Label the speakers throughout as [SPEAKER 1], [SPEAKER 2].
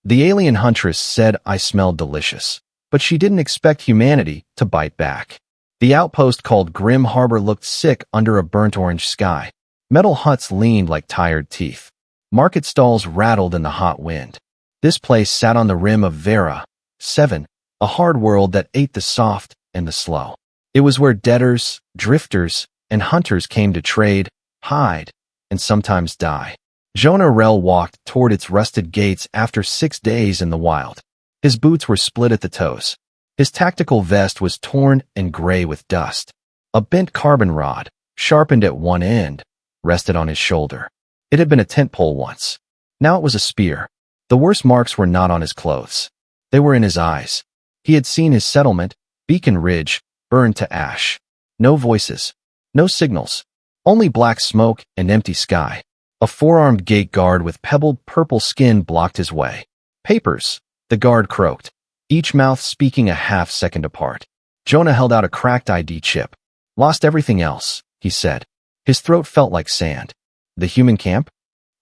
[SPEAKER 1] The alien Huntress said I smelled delicious, but she didn't expect humanity to bite back. The outpost called Grim Harbor looked sick under a burnt orange sky. Metal huts leaned like tired teeth. Market stalls rattled in the hot wind. This place sat on the rim of Vera 7, a hard world that ate the soft and the slow. It was where debtors, drifters, and hunters came to trade, hide, and sometimes die. Jonah Rell walked toward its rusted gates after 6 days in the wild. His boots were split at the toes. His tactical vest was torn and gray with dust. A bent carbon rod, sharpened at one end, rested on his shoulder. It had been a tent pole once. Now it was a spear. The worst marks were not on his clothes. They were in his eyes. He had seen his settlement, Beacon Ridge, burned to ash. No voices. No signals. Only black smoke and empty sky. A four-armed gate guard with pebbled purple skin blocked his way. Papers, the guard croaked, each mouth speaking a half-second apart. Jonah held out a cracked ID chip. Lost everything else, he said. His throat felt like sand. The human camp?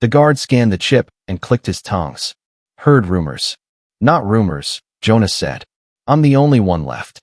[SPEAKER 1] The guard scanned the chip and clicked his tongues. Heard rumors. Not rumors, Jonah said. I'm the only one left.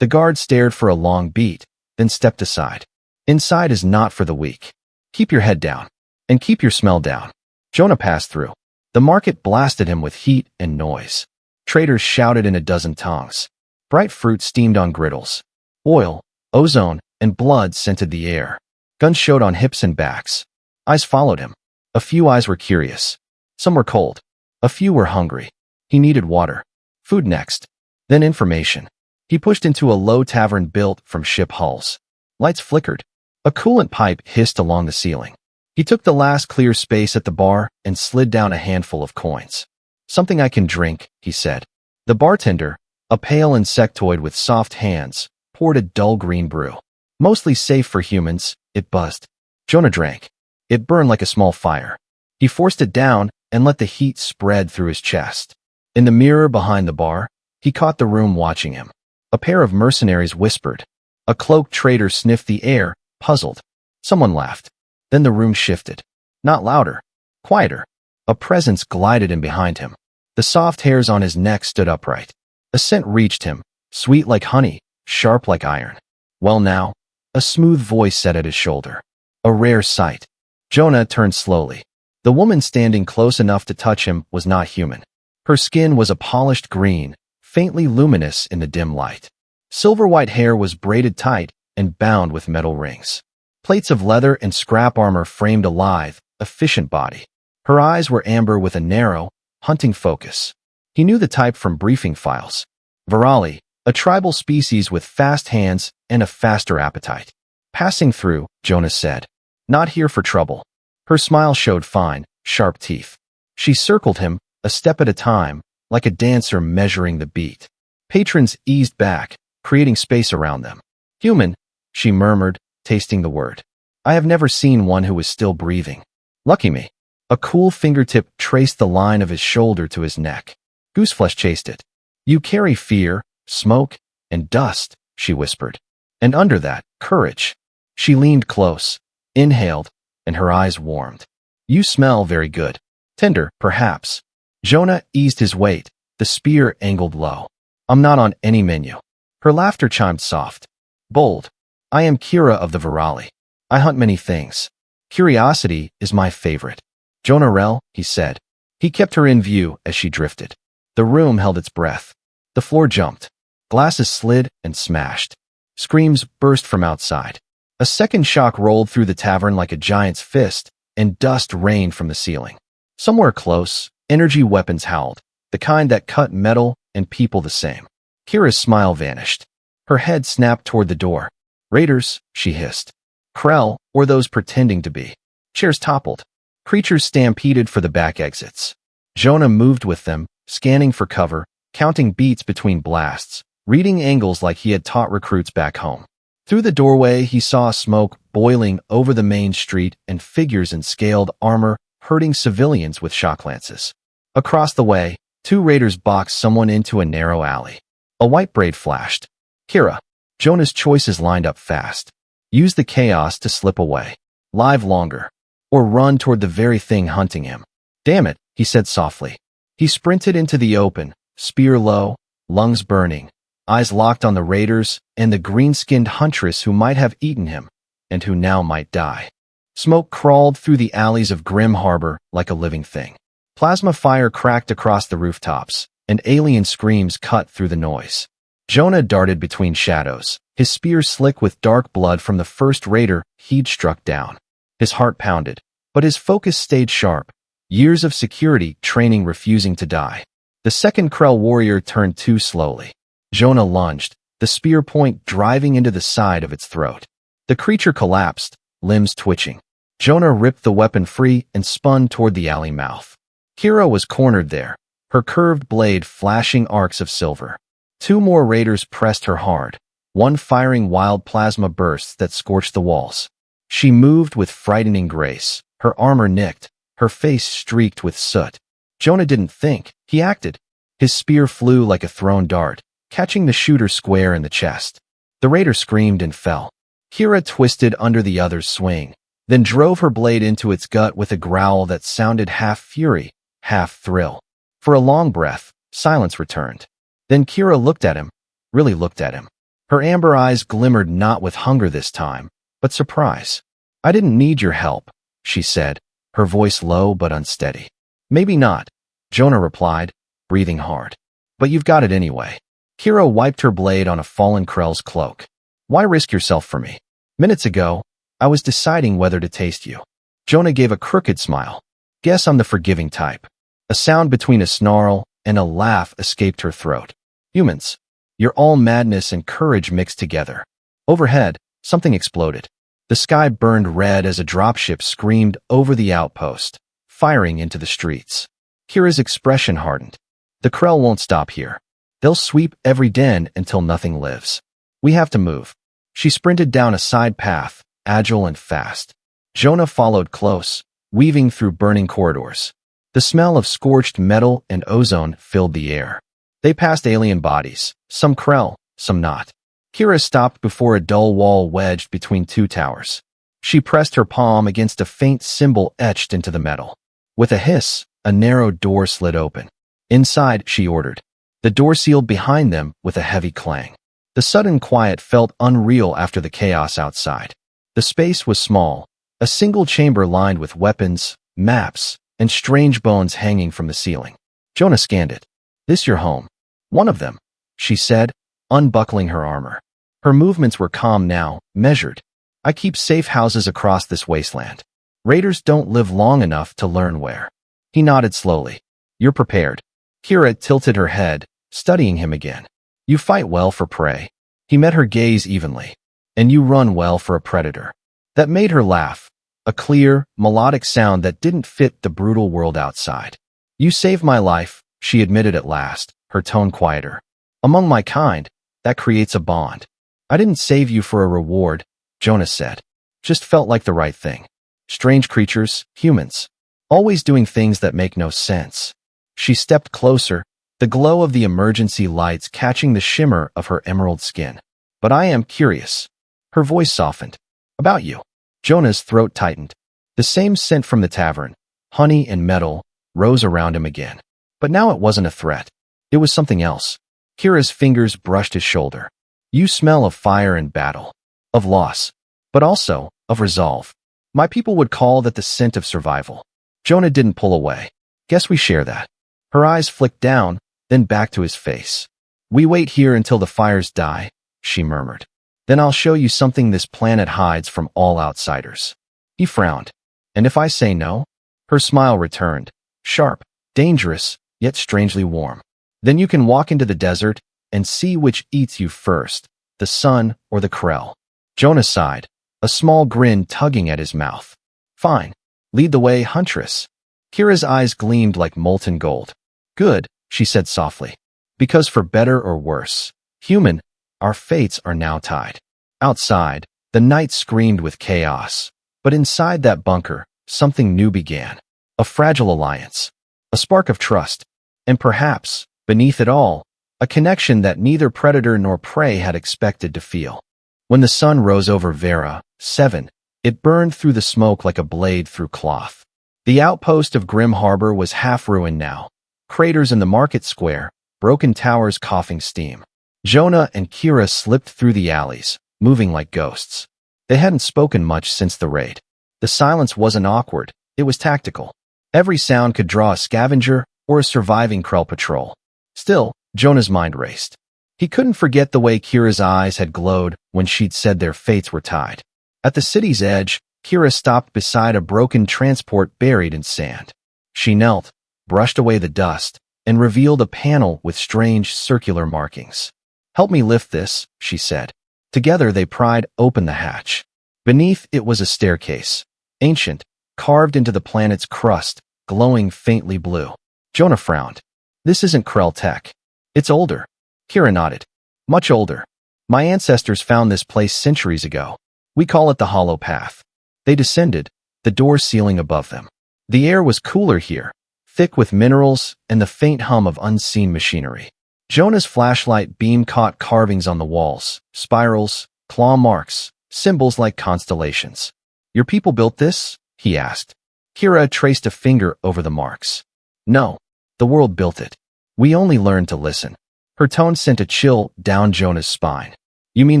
[SPEAKER 1] The guard stared for a long beat, then stepped aside. Inside is not for the weak. Keep your head down. And keep your smell down. Jonah passed through. The market blasted him with heat and noise. Traders shouted in a dozen tongues. Bright fruit steamed on griddles. Oil, ozone, and blood scented the air. Guns showed on hips and backs. Eyes followed him. A few eyes were curious. Some were cold. A few were hungry. He needed water. Food next. Then information. He pushed into a low tavern built from ship hulls. Lights flickered. A coolant pipe hissed along the ceiling. He took the last clear space at the bar and slid down a handful of coins. Something I can drink, he said. The bartender, a pale insectoid with soft hands, poured a dull green brew. Mostly safe for humans, it buzzed. Jonah drank. It burned like a small fire. He forced it down and let the heat spread through his chest. In the mirror behind the bar, he caught the room watching him. A pair of mercenaries whispered. A cloaked trader sniffed the air, puzzled. Someone laughed. Then the room shifted. Not louder. Quieter. A presence glided in behind him. The soft hairs on his neck stood upright. A scent reached him, sweet like honey, sharp like iron. Well now, a smooth voice said at his shoulder. A rare sight. Jonah turned slowly. The woman standing close enough to touch him was not human. Her skin was a polished green, faintly luminous in the dim light. Silver-white hair was braided tight and bound with metal rings. Plates of leather and scrap armor framed a lithe, efficient body. Her eyes were amber with a narrow, hunting focus. He knew the type from briefing files. Virali, a tribal species with fast hands and a faster appetite. Passing through, Jonah said. Not here for trouble. Her smile showed fine, sharp teeth. She circled him, a step at a time, like a dancer measuring the beat. Patrons eased back, creating space around them. Human, she murmured, tasting the word. I have never seen one who was still breathing. Lucky me. A cool fingertip traced the line of his shoulder to his neck. Gooseflesh chased it. You carry fear, smoke, and dust, she whispered. And under that, courage. She leaned close, inhaled, and her eyes warmed. You smell very good. Tender, perhaps. Jonah eased his weight, the spear angled low. I'm not on any menu. Her laughter chimed soft. Bold. I am Kira of the Virali. I hunt many things. Curiosity is my favorite. Jonah Rell, he said. He kept her in view as she drifted. The room held its breath. The floor jumped. Glasses slid and smashed. Screams burst from outside. A second shock rolled through the tavern like a giant's fist, and dust rained from the ceiling. Somewhere close, energy weapons howled, the kind that cut metal and people the same. Kira's smile vanished. Her head snapped toward the door. Raiders, she hissed. Krell, or those pretending to be. Chairs toppled. Creatures stampeded for the back exits. Jonah moved with them, scanning for cover, counting beats between blasts, reading angles like he had taught recruits back home. Through the doorway, he saw smoke boiling over the main street and figures in scaled armor hurting civilians with shock lances. Across the way, 2 raiders boxed someone into a narrow alley. A white braid flashed. Kira. Jonah's choices lined up fast. Use the chaos to slip away. Live longer. Or run toward the very thing hunting him. Damn it, he said softly. He sprinted into the open, spear low, lungs burning, eyes locked on the raiders and the green-skinned huntress who might have eaten him, and who now might die. Smoke crawled through the alleys of Grim Harbor like a living thing. Plasma fire cracked across the rooftops, and alien screams cut through the noise. Jonah darted between shadows, his spear slick with dark blood from the first raider he'd struck down. His heart pounded, but his focus stayed sharp, years of security training refusing to die. The second Krell warrior turned too slowly. Jonah lunged, the spear point driving into the side of its throat. The creature collapsed, limbs twitching. Jonah ripped the weapon free and spun toward the alley mouth. Kira was cornered there, her curved blade flashing arcs of silver. Two more raiders pressed her hard, one firing wild plasma bursts that scorched the walls. She moved with frightening grace, her armor nicked, her face streaked with soot. Jonah didn't think, he acted. His spear flew like a thrown dart, catching the shooter square in the chest. The raider screamed and fell. Kira twisted under the other's swing, then drove her blade into its gut with a growl that sounded half fury, half thrill. For a long breath, silence returned. Then Kira looked at him, really looked at him. Her amber eyes glimmered not with hunger this time, but surprise. "I didn't need your help," she said, her voice low but unsteady. "Maybe not," Jonah replied, breathing hard. "But you've got it anyway." Kira wiped her blade on a fallen Krell's cloak. "Why risk yourself for me? Minutes ago, I was deciding whether to taste you." Jonah gave a crooked smile. "Guess I'm the forgiving type." A sound between a snarl and a laugh escaped her throat. "Humans, you're all madness and courage mixed together." Overhead, something exploded. The sky burned red as a dropship screamed over the outpost, firing into the streets. Kira's expression hardened. "The Krell won't stop here. They'll sweep every den until nothing lives. We have to move." She sprinted down a side path, agile and fast. Jonah followed close, weaving through burning corridors. The smell of scorched metal and ozone filled the air. They passed alien bodies, some Krell, some not. Kira stopped before a dull wall wedged between two towers. She pressed her palm against a faint symbol etched into the metal. With a hiss, a narrow door slid open. "Inside," she ordered. The door sealed behind them with a heavy clang. The sudden quiet felt unreal after the chaos outside. The space was small, a single chamber lined with weapons, maps, and strange bones hanging from the ceiling. Jonah scanned it. "This your home?" "One of them," she said, unbuckling her armor. Her movements were calm now, measured. "I keep safe houses across this wasteland. Raiders don't live long enough to learn where." He nodded slowly. "You're prepared." Kira tilted her head, studying him again. "You fight well for prey." He met her gaze evenly. "And you run well for a predator." That made her laugh, a clear, melodic sound that didn't fit the brutal world outside. "You saved my life," she admitted at last, her tone quieter. "Among my kind, that creates a bond." "I didn't save you for a reward," Jonah said. "Just felt like the right thing. Strange creatures, humans, always doing things that make no sense." She stepped closer, the glow of the emergency lights catching the shimmer of her emerald skin. "But I am curious." Her voice softened. "About you." Jonah's throat tightened. The same scent from the tavern, honey and metal, rose around him again. But now it wasn't a threat. It was something else. Kira's fingers brushed his shoulder. "You smell of fire and battle, of loss, but also of resolve. My people would call that the scent of survival." Jonah didn't pull away. "Guess we share that." Her eyes flicked down, then back to his face. "We wait here until the fires die," she murmured. "Then I'll show you something this planet hides from all outsiders." He frowned. "And if I say no?" Her smile returned, sharp, dangerous, yet strangely warm. "Then you can walk into the desert and see which eats you first, the sun or the Krell." Jonah sighed, a small grin tugging at his mouth. "Fine. Lead the way, Huntress." Kira's eyes gleamed like molten gold. "Good," she said softly. "Because for better or worse, human, our fates are now tied." Outside, the night screamed with chaos. But inside that bunker, something new began. A fragile alliance. A spark of trust. And perhaps, beneath it all, a connection that neither predator nor prey had expected to feel. When the sun rose over Vera, 7, it burned through the smoke like a blade through cloth. The outpost of Grim Harbor was half ruined now, Craters in the market square, broken towers coughing steam. Jonah and Kira slipped through the alleys, moving like ghosts. They hadn't spoken much since the raid. The silence wasn't awkward, it was tactical. Every sound could draw a scavenger or a surviving Krell patrol. Still, Jonah's mind raced. He couldn't forget the way Kira's eyes had glowed when she'd said their fates were tied. At the city's edge, Kira stopped beside a broken transport buried in sand. She knelt, brushed away the dust, and revealed a panel with strange circular markings. "Help me lift this," she said. Together they pried open the hatch. Beneath it was a staircase, ancient, carved into the planet's crust, glowing faintly blue. Jonah frowned. "This isn't Krell tech. It's older." Kira nodded. "Much older. My ancestors found this place centuries ago. We call it the Hollow Path." They descended, the door sealing above them. The air was cooler here, thick with minerals and the faint hum of unseen machinery. Jonah's flashlight beam caught carvings on the walls, spirals, claw marks, symbols like constellations. "Your people built this?" he asked. Kira traced a finger over the marks. "No, the world built it. We only learned to listen." Her tone sent a chill down Jonah's spine. "You mean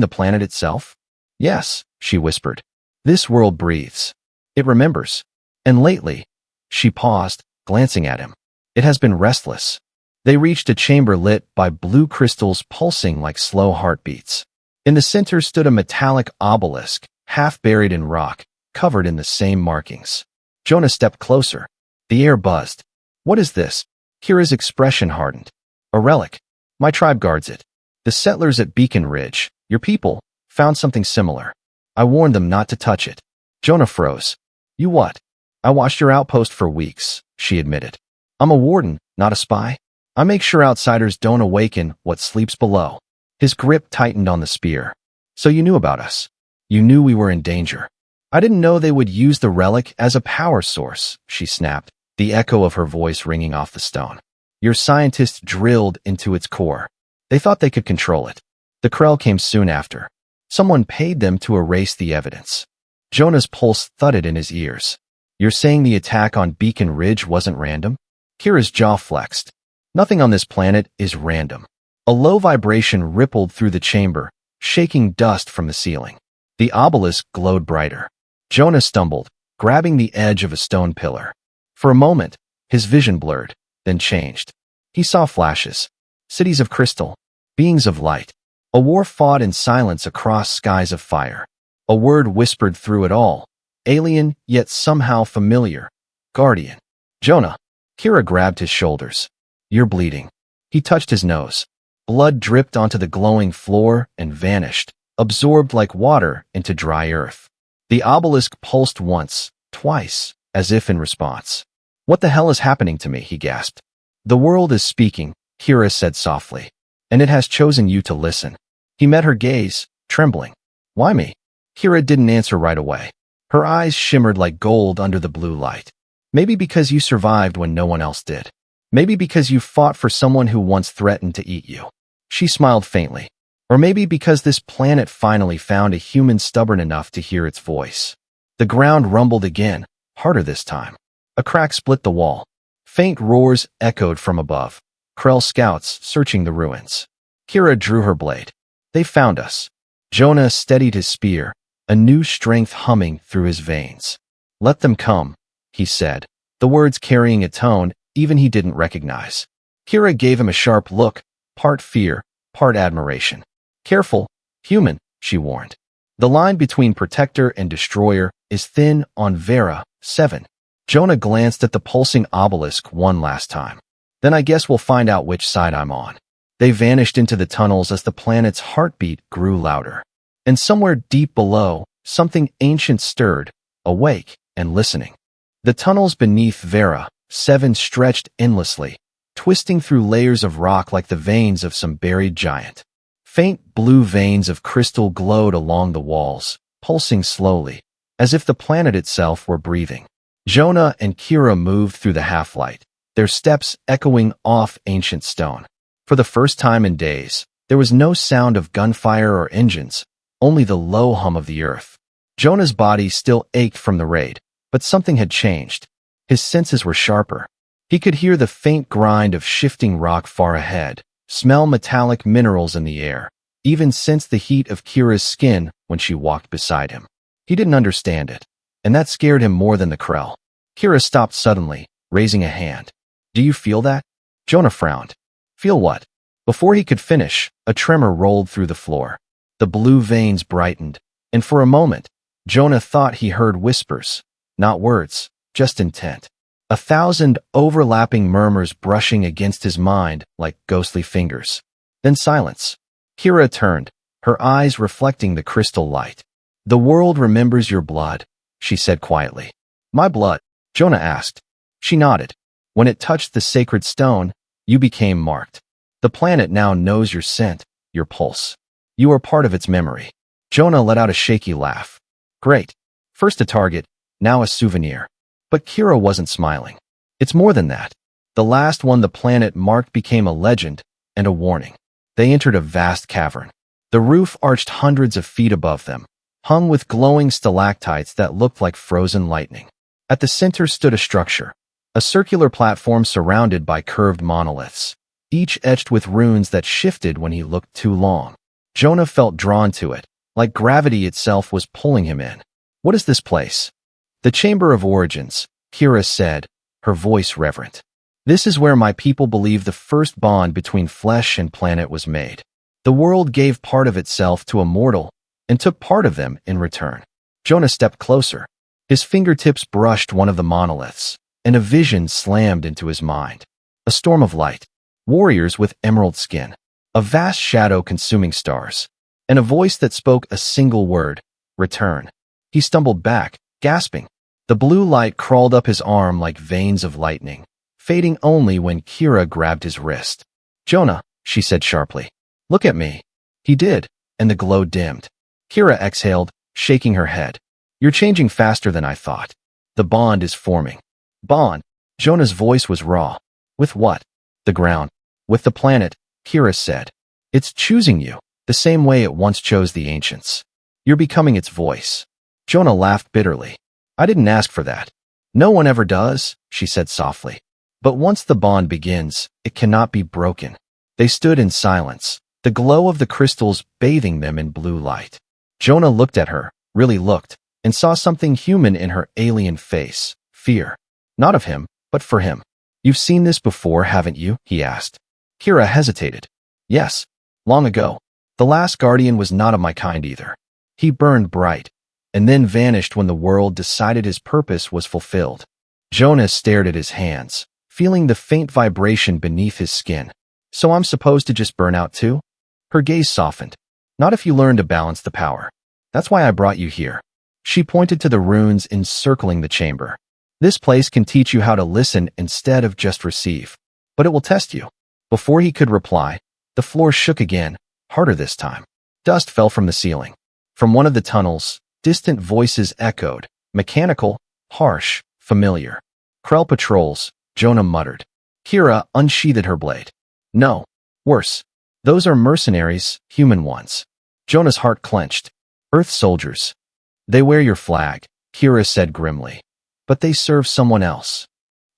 [SPEAKER 1] the planet itself?" "Yes," she whispered. "This world breathes. It remembers. And lately," she paused, glancing at him, "it has been restless." They reached a chamber lit by blue crystals pulsing like slow heartbeats. In the center stood a metallic obelisk, half buried in rock, covered in the same markings. Jonah stepped closer. The air buzzed. "What is this?" Kira's expression hardened. "A relic. My tribe guards it. The settlers at Beacon Ridge, your people, found something similar. I warned them not to touch it." Jonah froze. "You what?" "I watched your outpost for weeks," she admitted. "I'm a warden, not a spy. I make sure outsiders don't awaken what sleeps below." His grip tightened on the spear. "So you knew about us. You knew we were in danger." "I didn't know they would use the relic as a power source," she snapped, the echo of her voice ringing off the stone. "Your scientists drilled into its core. They thought they could control it. The Krell came soon after. Someone paid them to erase the evidence." Jonah's pulse thudded in his ears. "You're saying the attack on Beacon Ridge wasn't random?" Kira's jaw flexed. "Nothing on this planet is random." A low vibration rippled through the chamber, shaking dust from the ceiling. The obelisk glowed brighter. Jonah stumbled, grabbing the edge of a stone pillar. For a moment, his vision blurred, then changed. He saw flashes. Cities of crystal. Beings of light. A war fought in silence across skies of fire. A word whispered through it all. Alien, yet somehow familiar. Guardian. "Jonah." Kira grabbed his shoulders. "You're bleeding." He touched his nose. Blood dripped onto the glowing floor and vanished, absorbed like water into dry earth. The obelisk pulsed once, twice, as if in response. "What the hell is happening to me?" he gasped. "The world is speaking," Kira said softly, "and it has chosen you to listen." He met her gaze, trembling. "Why me?" Kira didn't answer right away. Her eyes shimmered like gold under the blue light. "Maybe because you survived when no one else did. Maybe because you fought for someone who once threatened to eat you." She smiled faintly. "Or maybe because this planet finally found a human stubborn enough to hear its voice." The ground rumbled again, harder this time. A crack split the wall. Faint roars echoed from above. Krell scouts searching the ruins. Kira drew her blade. "They found us." Jonah steadied his spear, a new strength humming through his veins. "Let them come," he said, the words carrying a tone even he didn't recognize. Kira gave him a sharp look, part fear, part admiration. "Careful, human," she warned. "The line between protector and destroyer is thin on Vera 7. Jonah glanced at the pulsing obelisk one last time. "Then I guess we'll find out which side I'm on." They vanished into the tunnels as the planet's heartbeat grew louder. And somewhere deep below, something ancient stirred, awake and listening. The tunnels beneath Vera 7 stretched endlessly, twisting through layers of rock like the veins of some buried giant. Faint blue veins of crystal glowed along the walls, pulsing slowly, as if the planet itself were breathing. Jonah and Kira moved through the half-light, their steps echoing off ancient stone. For the first time in days, there was no sound of gunfire or engines, only the low hum of the earth. Jonah's body still ached from the raid, but something had changed. His senses were sharper. He could hear the faint grind of shifting rock far ahead, smell metallic minerals in the air, even sense the heat of Kira's skin when she walked beside him. He didn't understand it, and that scared him more than the Krell. Kira stopped suddenly, raising a hand. Do you feel that? Jonah frowned. Feel what? Before he could finish, a tremor rolled through the floor. The blue veins brightened, and for a moment, Jonah thought he heard whispers, not words, just intent. 1,000 overlapping murmurs brushing against his mind like ghostly fingers. Then silence. Kira turned, her eyes reflecting the crystal light. The world remembers your blood, she said quietly. My blood? Jonah asked. She nodded. When it touched the sacred stone, you became marked. The planet now knows your scent, your pulse. You are part of its memory. Jonah let out a shaky laugh. Great. First a target, now a souvenir. But Kira wasn't smiling. It's more than that. The last one the planet marked became a legend and a warning. They entered a vast cavern. The roof arched hundreds of feet above them, hung with glowing stalactites that looked like frozen lightning. At the center stood a structure, a circular platform surrounded by curved monoliths, each etched with runes that shifted when he looked too long. Jonah felt drawn to it, like gravity itself was pulling him in. What is this place? The Chamber of Origins, Kira said, her voice reverent. This is where my people believe the first bond between flesh and planet was made. The world gave part of itself to a mortal and took part of them in return. Jonah stepped closer. His fingertips brushed one of the monoliths, and a vision slammed into his mind. A storm of light, warriors with emerald skin, a vast shadow consuming stars, and a voice that spoke a single word, return. He stumbled back, gasping. The blue light crawled up his arm like veins of lightning, fading only when Kira grabbed his wrist. Jonah, she said sharply. Look at me. He did, and the glow dimmed. Kira exhaled, shaking her head. You're changing faster than I thought. The bond is forming. Bond? Jonah's voice was raw. With what? The ground. With the planet, Kira said. It's choosing you, the same way it once chose the ancients. You're becoming its voice. Jonah laughed bitterly. I didn't ask for that. No one ever does, she said softly. But once the bond begins, it cannot be broken. They stood in silence, the glow of the crystals bathing them in blue light. Jonah looked at her, really looked, and saw something human in her alien face, fear. Not of him, but for him. You've seen this before, haven't you? He asked. Kira hesitated. Yes, long ago. The last guardian was not of my kind either. He burned bright, and then vanished when the world decided his purpose was fulfilled. Jonah stared at his hands, feeling the faint vibration beneath his skin. So I'm supposed to just burn out too? Her gaze softened. Not if you learn to balance the power. That's why I brought you here. She pointed to the runes encircling the chamber. This place can teach you how to listen instead of just receive. But it will test you. Before he could reply, the floor shook again, harder this time. Dust fell from the ceiling. From one of the tunnels, distant voices echoed, mechanical, harsh, familiar. Krell patrols, Jonah muttered. Kira unsheathed her blade. No. Worse. Those are mercenaries, human ones. Jonah's heart clenched. Earth soldiers. They wear your flag, Kira said grimly. But they serve someone else.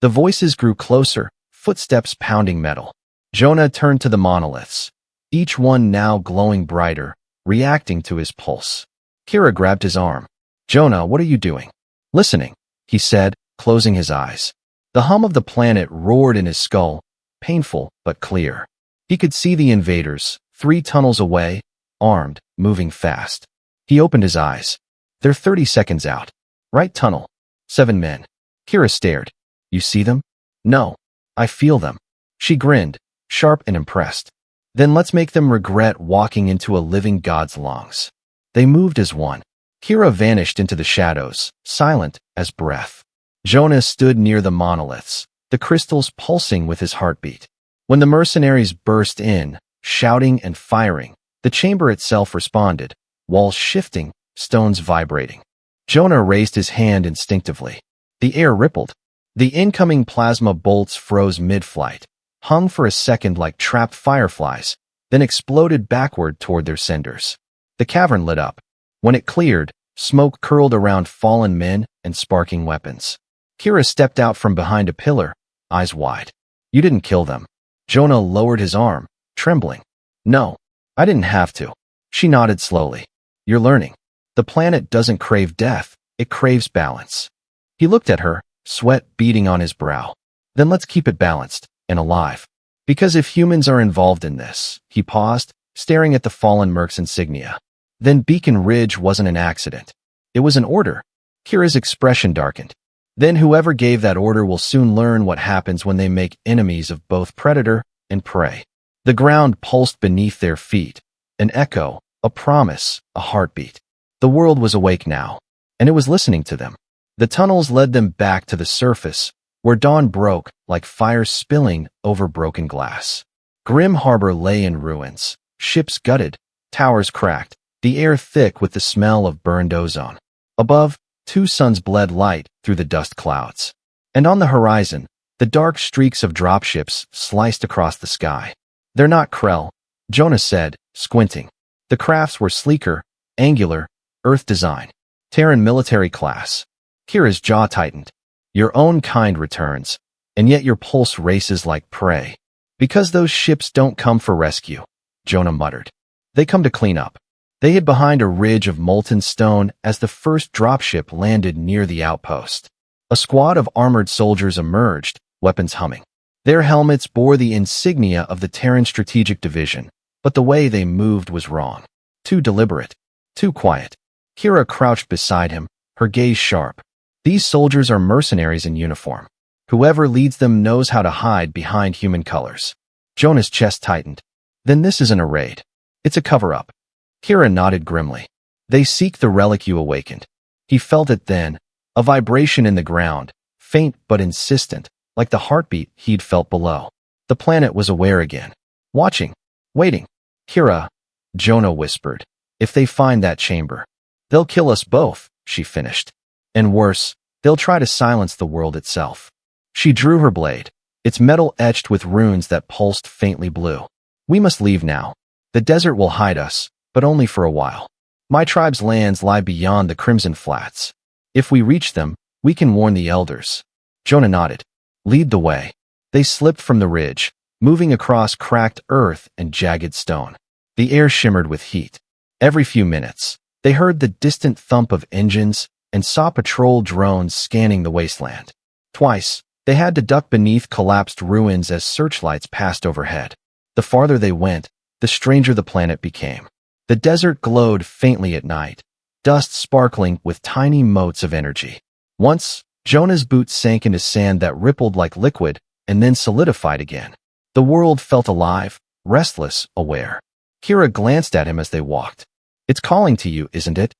[SPEAKER 1] The voices grew closer, footsteps pounding metal. Jonah turned to the monoliths, each one now glowing brighter, reacting to his pulse. Kira grabbed his arm. Jonah, what are you doing? Listening, he said, closing his eyes. The hum of the planet roared in his skull, painful but clear. He could see the invaders, 3 tunnels away, armed, moving fast. He opened his eyes. They're 30 seconds out. Right tunnel. 7 men. Kira stared. You see them? No. I feel them. She grinned, sharp and impressed. Then let's make them regret walking into a living god's lungs. They moved as one. Kira vanished into the shadows, silent as breath. Jonah stood near the monoliths, the crystals pulsing with his heartbeat. When the mercenaries burst in, shouting and firing, the chamber itself responded, walls shifting, stones vibrating. Jonah raised his hand instinctively. The air rippled. The incoming plasma bolts froze mid-flight, hung for a second like trapped fireflies, then exploded backward toward their senders. The cavern lit up. When it cleared, smoke curled around fallen men and sparking weapons. Kira stepped out from behind a pillar, eyes wide. You didn't kill them. Jonah lowered his arm, trembling. No, I didn't have to. She nodded slowly. You're learning. The planet doesn't crave death, it craves balance. He looked at her, sweat beading on his brow. Then let's keep it balanced and alive. Because if humans are involved in this, he paused, staring at the fallen Merc's insignia. Then Beacon Ridge wasn't an accident. It was an order. Kira's expression darkened. Then whoever gave that order will soon learn what happens when they make enemies of both predator and prey. The ground pulsed beneath their feet. An echo, a promise, a heartbeat. The world was awake now, and it was listening to them. The tunnels led them back to the surface, where dawn broke like fire spilling over broken glass. Grim Harbor lay in ruins, ships gutted, towers cracked, the air thick with the smell of burned ozone. Above, two suns bled light through the dust clouds. And on the horizon, the dark streaks of dropships sliced across the sky. They're not Krell, Jonah said, squinting. The crafts were sleeker, angular, Earth design. Terran military class. Kira's jaw tightened. Your own kind returns, and yet your pulse races like prey. Because those ships don't come for rescue, Jonah muttered. They come to clean up. They hid behind a ridge of molten stone as the first dropship landed near the outpost. A squad of armored soldiers emerged, weapons humming. Their helmets bore the insignia of the Terran Strategic Division, but the way they moved was wrong. Too deliberate. Too quiet. Kira crouched beside him, her gaze sharp. These soldiers are mercenaries in uniform. Whoever leads them knows how to hide behind human colors. Jonah's chest tightened. Then this isn't a raid. It's a cover-up. Kira nodded grimly. They seek the relic you awakened. He felt it then, a vibration in the ground, faint but insistent, like the heartbeat he'd felt below. The planet was aware again. Watching. Waiting. Kira, Jonah whispered. If they find that chamber, they'll kill us both, she finished. And worse, they'll try to silence the world itself. She drew her blade, its metal etched with runes that pulsed faintly blue. We must leave now. The desert will hide us, but only for a while. My tribe's lands lie beyond the Crimson Flats. If we reach them, we can warn the elders. Jonah nodded. Lead the way. They slipped from the ridge, moving across cracked earth and jagged stone. The air shimmered with heat. Every few minutes, they heard the distant thump of engines and saw patrol drones scanning the wasteland. Twice, they had to duck beneath collapsed ruins as searchlights passed overhead. The farther they went, the stranger the planet became. The desert glowed faintly at night, dust sparkling with tiny motes of energy. Once, Jonah's boots sank into sand that rippled like liquid and then solidified again. The world felt alive, restless, aware. Kira glanced at him as they walked. It's calling to you, isn't it?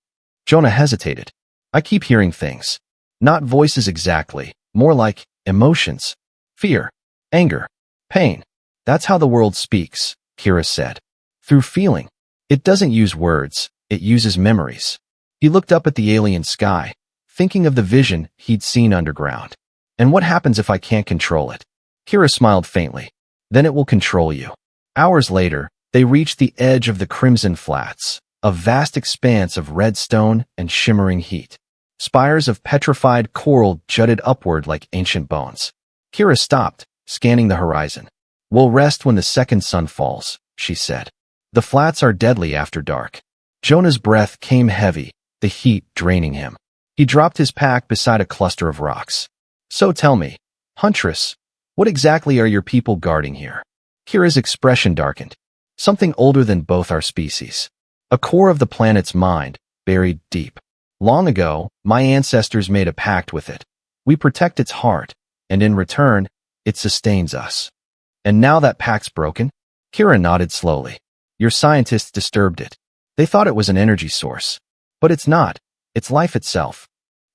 [SPEAKER 1] Jonah hesitated. I keep hearing things. Not voices exactly, more like emotions. Fear, anger, pain. That's how the world speaks, Kira said. Through feeling. It doesn't use words, it uses memories. He looked up at the alien sky, thinking of the vision he'd seen underground. And what happens if I can't control it? Kira smiled faintly. Then it will control you. Hours later, they reached the edge of the Crimson Flats, a vast expanse of red stone and shimmering heat. Spires of petrified coral jutted upward like ancient bones. Kira stopped, scanning the horizon. We'll rest when the second sun falls, she said. The flats are deadly after dark. Jonah's breath came heavy, the heat draining him. He dropped his pack beside a cluster of rocks. So tell me, Huntress, what exactly are your people guarding here? Kira's expression darkened. Something older than both our species. A core of the planet's mind, buried deep. Long ago, my ancestors made a pact with it. We protect its heart, and in return, it sustains us. And now that pact's broken? Kira nodded slowly. Your scientists disturbed it. They thought it was an energy source. But it's not. It's life itself.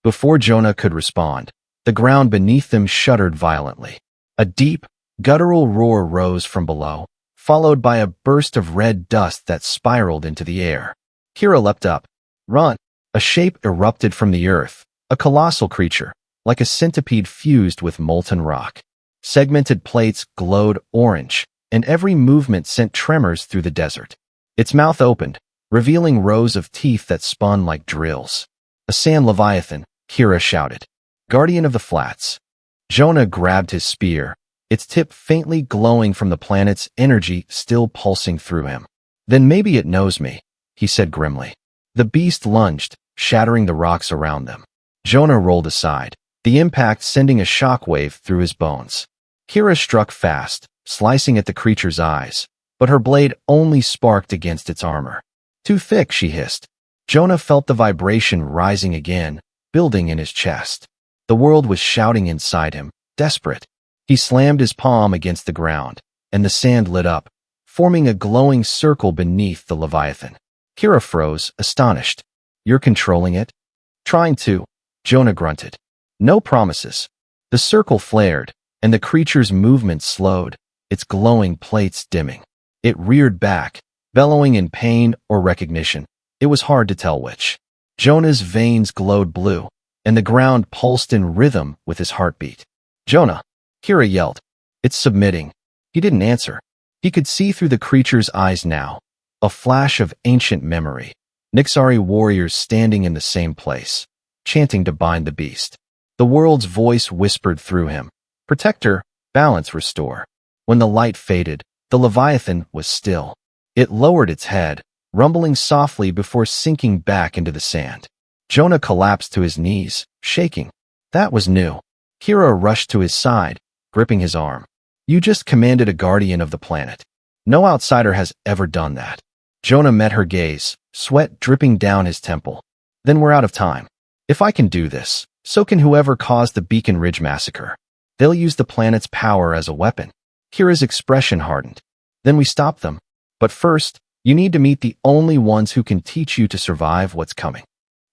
[SPEAKER 1] Before Jonah could respond, the ground beneath them shuddered violently. A deep, guttural roar rose from below, followed by a burst of red dust that spiraled into the air. Kira leapt up. Run! A shape erupted from the earth, a colossal creature, like a centipede fused with molten rock. Segmented plates glowed orange, and every movement sent tremors through the desert. Its mouth opened, revealing rows of teeth that spun like drills. A sand leviathan, Kira shouted. Guardian of the Flats. Jonah grabbed his spear, its tip faintly glowing from the planet's energy still pulsing through him. Then maybe it knows me, he said grimly. The beast lunged, shattering the rocks around them. Jonah rolled aside, the impact sending a shockwave through his bones. Kira struck fast, slicing at the creature's eyes, but her blade only sparked against its armor. Too thick, she hissed. Jonah felt the vibration rising again, building in his chest. The world was shouting inside him, desperate. He slammed his palm against the ground, and the sand lit up, forming a glowing circle beneath the Leviathan. Kira froze, astonished. You're controlling it? Trying to, Jonah grunted. No promises. The circle flared, and the creature's movement slowed, its glowing plates dimming. It reared back, bellowing in pain or recognition. It was hard to tell which. Jonah's veins glowed blue, and the ground pulsed in rhythm with his heartbeat. Jonah, Kira yelled. It's submitting. He didn't answer. He could see through the creature's eyes now, a flash of ancient memory. Nixari warriors standing in the same place, chanting to bind the beast. The world's voice whispered through him. Protect her, balance restore. When the light faded, the Leviathan was still. It lowered its head, rumbling softly before sinking back into the sand. Jonah collapsed to his knees, shaking. That was new. Kira rushed to his side, gripping his arm. You just commanded a guardian of the planet. No outsider has ever done that. Jonah met her gaze, sweat dripping down his temple. Then we're out of time. If I can do this, so can whoever caused the Beacon Ridge massacre. They'll use the planet's power as a weapon. Kira's expression hardened. Then we stop them. But first, you need to meet the only ones who can teach you to survive what's coming.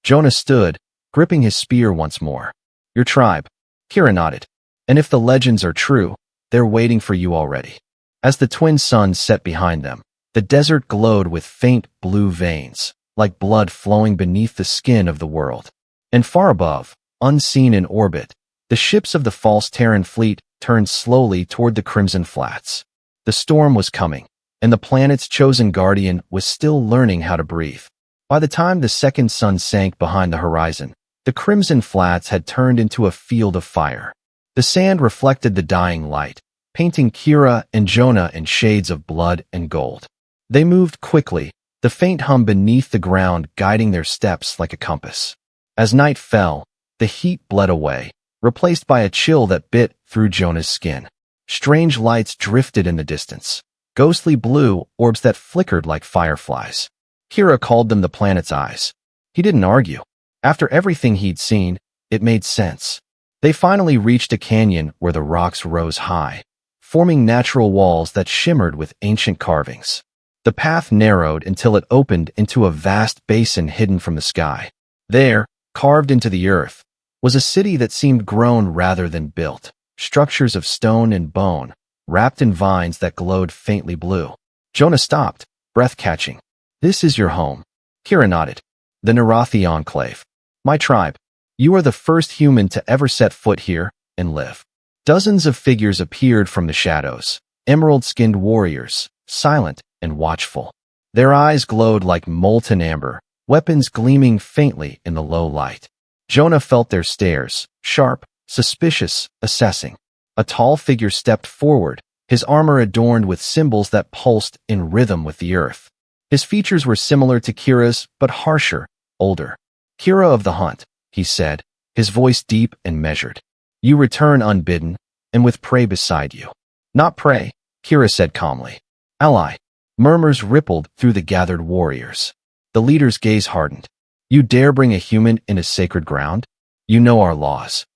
[SPEAKER 1] Jonah stood, gripping his spear once more. Your tribe. Kira nodded. And if the legends are true, they're waiting for you already. As the twin suns set behind them, the desert glowed with faint blue veins, like blood flowing beneath the skin of the world. And far above, unseen in orbit, the ships of the false Terran fleet turned slowly toward the Crimson Flats. The storm was coming, and the planet's chosen guardian was still learning how to breathe. By the time the second sun sank behind the horizon, the Crimson Flats had turned into a field of fire. The sand reflected the dying light, painting Kira and Jonah in shades of blood and gold. They moved quickly, the faint hum beneath the ground guiding their steps like a compass. As night fell, the heat bled away, replaced by a chill that bit through Jonah's skin. Strange lights drifted in the distance, ghostly blue orbs that flickered like fireflies. Kira called them the planet's eyes. He didn't argue. After everything he'd seen, it made sense. They finally reached a canyon where the rocks rose high, forming natural walls that shimmered with ancient carvings. The path narrowed until it opened into a vast basin hidden from the sky. There, carved into the earth, was a city that seemed grown rather than built, structures of stone and bone, wrapped in vines that glowed faintly blue. Jonah stopped, breath-catching. This is your home. Kira nodded. The Narathi Enclave. My tribe. You are the first human to ever set foot here and live. Dozens of figures appeared from the shadows, emerald-skinned warriors, silent and watchful. Their eyes glowed like molten amber, weapons gleaming faintly in the low light. Jonah felt their stares, sharp, suspicious, assessing. A tall figure stepped forward, his armor adorned with symbols that pulsed in rhythm with the earth. His features were similar to Kira's, but harsher, older. Kira of the Hunt, he said, his voice deep and measured. You return unbidden, and with prey beside you. Not prey, Kira said calmly. Ally. Murmurs rippled through the gathered warriors. The leader's gaze hardened. You dare bring a human into sacred ground? You know our laws.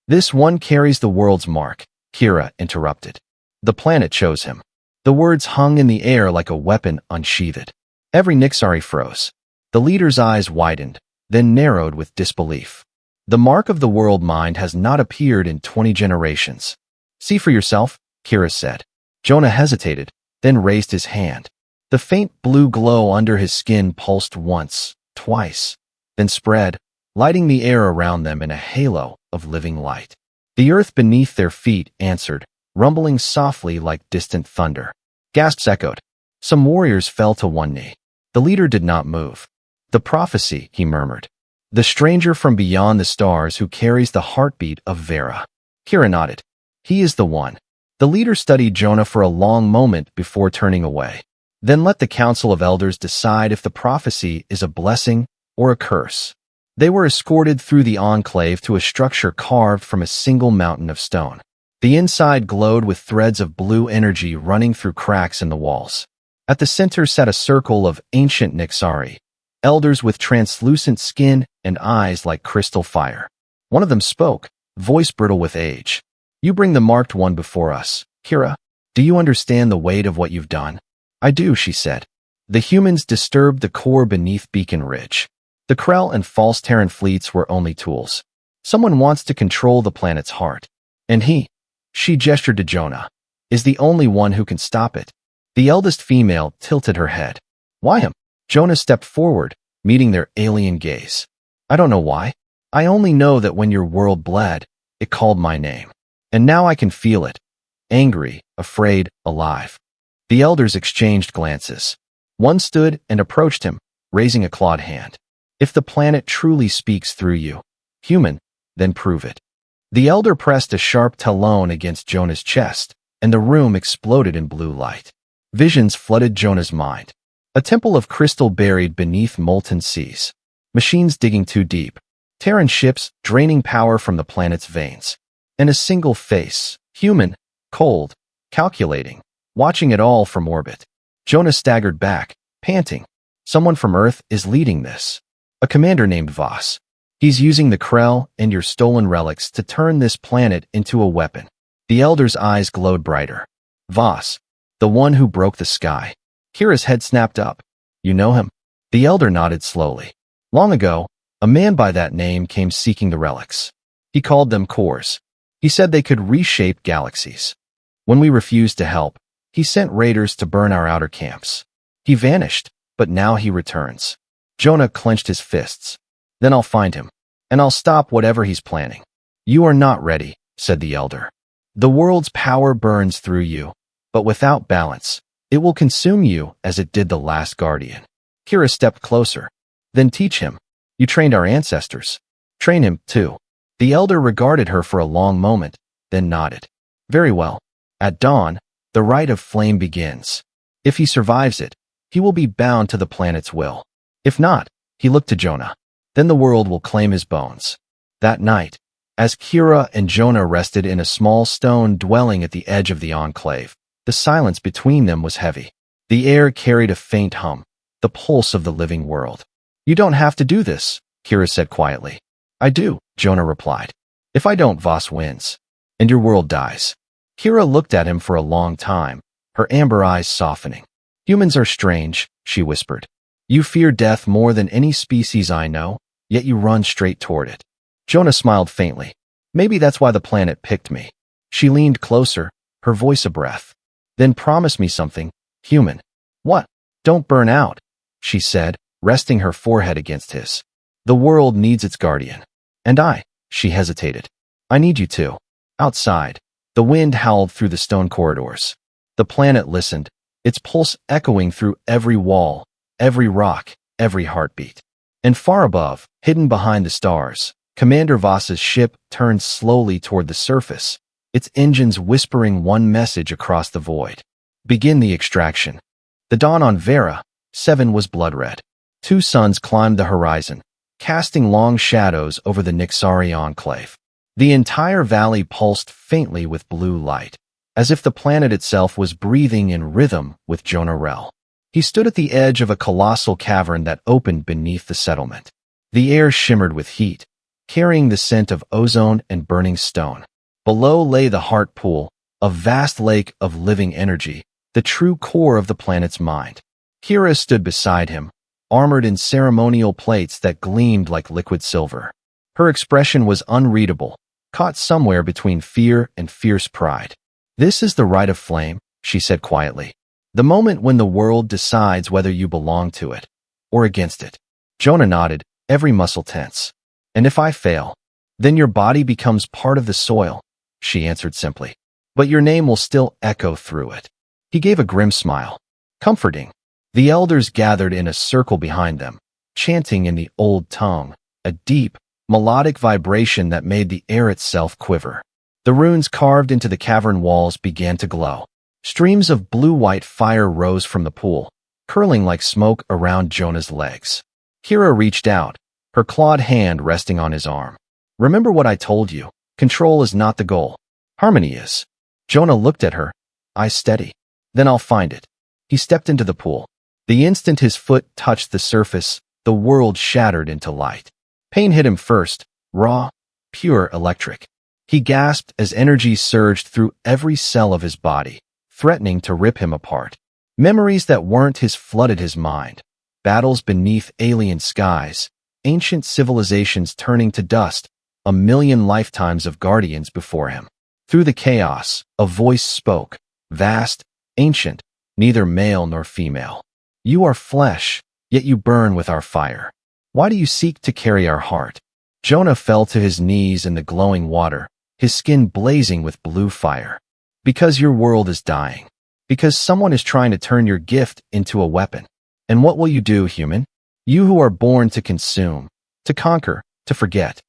[SPEAKER 1] This one carries the world's mark, Kira interrupted. The planet chose him. The words hung in the air like a weapon unsheathed. Every Nixari froze. The leader's eyes widened, then narrowed with disbelief. The mark of the world mind has not appeared in 20 generations. See for yourself, Kira said. Jonah hesitated, then raised his hand. The faint blue glow under his skin pulsed once, twice, then spread, lighting the air around them in a halo of living light. The earth beneath their feet answered, rumbling softly like distant thunder. Gasps echoed. Some warriors fell to one knee. The leader did not move. The prophecy, he murmured. The stranger from beyond the stars who carries the heartbeat of Vera. Kira nodded. He is the one. The leader studied Jonah for a long moment before turning away. Then let the Council of Elders decide if the prophecy is a blessing or a curse. They were escorted through the enclave to a structure carved from a single mountain of stone. The inside glowed with threads of blue energy running through cracks in the walls. At the center sat a circle of ancient Nixari, elders with translucent skin and eyes like crystal fire. One of them spoke, voice brittle with age. You bring the marked one before us, Kira. Do you understand the weight of what you've done? I do, she said. The humans disturbed the core beneath Beacon Ridge. The Krell and false Terran fleets were only tools. Someone wants to control the planet's heart. And she gestured to Jonah, is the only one who can stop it. The eldest female tilted her head. Why him? Jonah stepped forward, meeting their alien gaze. I don't know why. I only know that when your world bled, it called my name. And now I can feel it. Angry, afraid, alive. The elders exchanged glances. One stood and approached him, raising a clawed hand. If the planet truly speaks through you, human, then prove it. The elder pressed a sharp talon against Jonah's chest, and the room exploded in blue light. Visions flooded Jonah's mind. A temple of crystal buried beneath molten seas. Machines digging too deep. Terran ships draining power from the planet's veins. And a single face, human, cold, calculating, watching it all from orbit. Jonah staggered back, panting. Someone from Earth is leading this. A commander named Voss. He's using the Krell and your stolen relics to turn this planet into a weapon. The elder's eyes glowed brighter. Voss, the one who broke the sky. Kira's head snapped up. You know him? The elder nodded slowly. Long ago, a man by that name came seeking the relics. He called them cores. He said they could reshape galaxies. When we refused to help, he sent raiders to burn our outer camps. He vanished, but now he returns. Jonah clenched his fists. Then I'll find him, and I'll stop whatever he's planning. You are not ready, said the elder. The world's power burns through you, but without balance, it will consume you as it did the last guardian. Kira stepped closer. Then teach him. You trained our ancestors. Train him, too. The elder regarded her for a long moment, then nodded. Very well. At dawn, the rite of flame begins. If he survives it, he will be bound to the planet's will. If not, he looked to Jonah. Then the world will claim his bones. That night, as Kira and Jonah rested in a small stone dwelling at the edge of the enclave, the silence between them was heavy. The air carried a faint hum, the pulse of the living world. You don't have to do this, Kira said quietly. I do, Jonah replied. If I don't, Voss wins. And your world dies. Kira looked at him for a long time, her amber eyes softening. Humans are strange, she whispered. You fear death more than any species I know, yet you run straight toward it. Jonah smiled faintly. Maybe that's why the planet picked me. She leaned closer, her voice a breath. Then promise me something, human. What? Don't burn out, she said, resting her forehead against his. The world needs its guardian. And she hesitated. I need you too. Outside, the wind howled through the stone corridors. The planet listened, its pulse echoing through every wall, every rock, every heartbeat. And far above, hidden behind the stars, Commander Voss's ship turned slowly toward the surface, its engines whispering one message across the void. Begin the extraction. The dawn on Vera, 7 was blood-red. 2 suns climbed the horizon, casting long shadows over the Nixari enclave. The entire valley pulsed faintly with blue light, as if the planet itself was breathing in rhythm with Jonah Rell. He stood at the edge of a colossal cavern that opened beneath the settlement. The air shimmered with heat, carrying the scent of ozone and burning stone. Below lay the heart pool, a vast lake of living energy, the true core of the planet's mind. Kira stood beside him, armored in ceremonial plates that gleamed like liquid silver. Her expression was unreadable, caught somewhere between fear and fierce pride. This is the rite of flame, she said quietly. The moment when the world decides whether you belong to it or against it. Jonah nodded, every muscle tense. And if I fail, then your body becomes part of the soil, she answered simply. But your name will still echo through it. He gave a grim smile. Comforting. The elders gathered in a circle behind them, chanting in the old tongue, a deep, melodic vibration that made the air itself quiver. The runes carved into the cavern walls began to glow. Streams of blue-white fire rose from the pool, curling like smoke around Jonah's legs. Kira reached out, her clawed hand resting on his arm. Remember what I told you. Control is not the goal. Harmony is. Jonah looked at her, eyes steady. Then I'll find it. He stepped into the pool. The instant his foot touched the surface, the world shattered into light. Pain hit him first, raw, pure electric. He gasped as energy surged through every cell of his body, threatening to rip him apart. Memories that weren't his flooded his mind. Battles beneath alien skies, ancient civilizations turning to dust, a million lifetimes of guardians before him. Through the chaos, a voice spoke, vast, ancient, neither male nor female. You are flesh, yet you burn with our fire. Why do you seek to carry our heart? Jonah fell to his knees in the glowing water, his skin blazing with blue fire. Because your world is dying. Because someone is trying to turn your gift into a weapon. And what will you do, human? You who are born to consume, to conquer, to forget.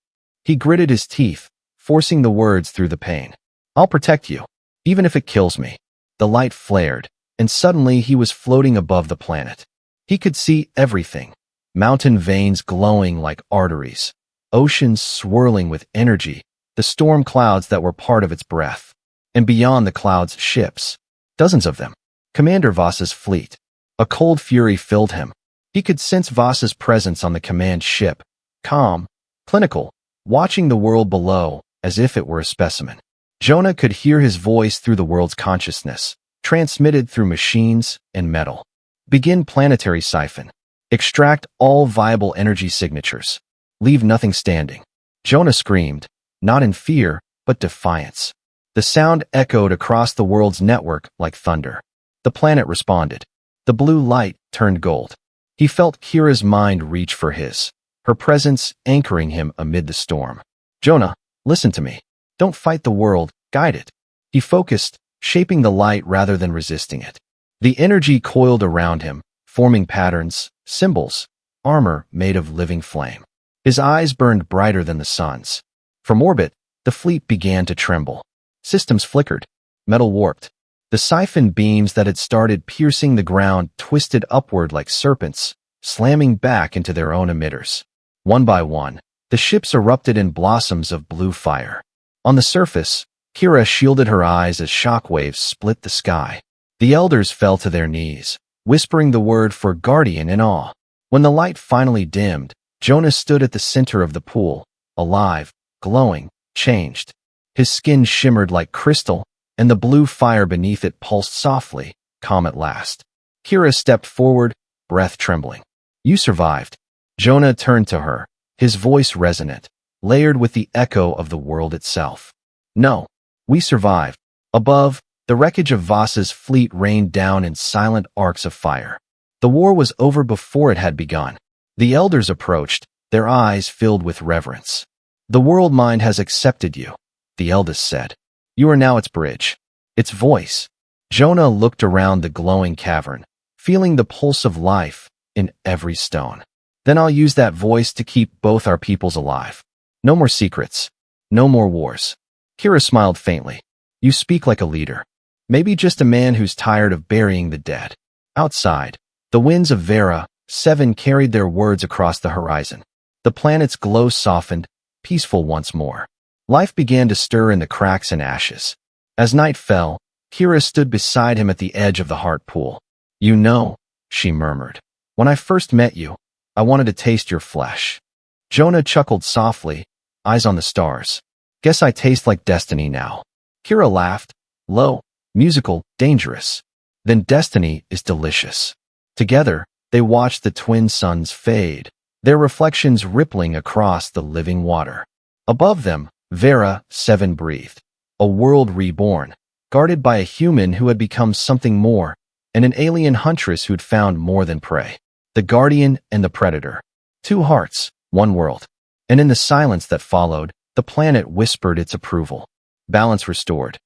[SPEAKER 1] He gritted his teeth, forcing the words through the pain. I'll protect you, even if it kills me. The light flared, and suddenly he was floating above the planet. He could see everything. Mountain veins glowing like arteries. Oceans swirling with energy. The storm clouds that were part of its breath. And beyond the clouds, ships. Dozens of them. Commander Voss's fleet. A cold fury filled him. He could sense Voss's presence on the command ship. Calm, clinical, watching the world below as if it were a specimen. Jonah could hear his voice through the world's consciousness, transmitted through machines and metal. Begin planetary siphon. Extract all viable energy signatures. Leave nothing standing. Jonah screamed, not in fear, but defiance. The sound echoed across the world's network like thunder. The planet responded. The blue light turned gold. He felt Kira's mind reach for his, her presence anchoring him amid the storm. Jonah, listen to me. Don't fight the world, guide it. He focused, shaping the light rather than resisting it. The energy coiled around him, forming patterns, symbols, armor made of living flame. His eyes burned brighter than the sun's. From orbit, the fleet began to tremble. Systems flickered, metal warped. The siphon beams that had started piercing the ground twisted upward like serpents, slamming back into their own emitters. One by one, the ships erupted in blossoms of blue fire. On the surface, Kira shielded her eyes as shockwaves split the sky. The elders fell to their knees, whispering the word for guardian in awe. When the light finally dimmed, Jonah stood at the center of the pool, alive, glowing, changed. His skin shimmered like crystal, and the blue fire beneath it pulsed softly, calm at last. Kira stepped forward, breath trembling. You survived. Jonah turned to her, his voice resonant, layered with the echo of the world itself. No, we survived. Above, the wreckage of Voss's fleet rained down in silent arcs of fire. The war was over before it had begun. The elders approached, their eyes filled with reverence. The world mind has accepted you, the eldest said. You are now its bridge, its voice. Jonah looked around the glowing cavern, feeling the pulse of life in every stone. Then I'll use that voice to keep both our peoples alive. No more secrets. No more wars. Kira smiled faintly. You speak like a leader. Maybe just a man who's tired of burying the dead. Outside, the winds of Vera, 7 carried their words across the horizon. The planet's glow softened, peaceful once more. Life began to stir in the cracks and ashes. As night fell, Kira stood beside him at the edge of the heart pool. You know, she murmured. When I first met you, I wanted to taste your flesh. Jonah chuckled softly, eyes on the stars. Guess I taste like destiny now. Kira laughed, low, musical, dangerous. Then destiny is delicious. Together, they watched the twin suns fade, their reflections rippling across the living water. Above them, Vera, 7 breathed. A world reborn, guarded by a human who had become something more, and an alien huntress who'd found more than prey. The guardian and the predator. 2 hearts, 1 world. And in the silence that followed, the planet whispered its approval. Balance restored.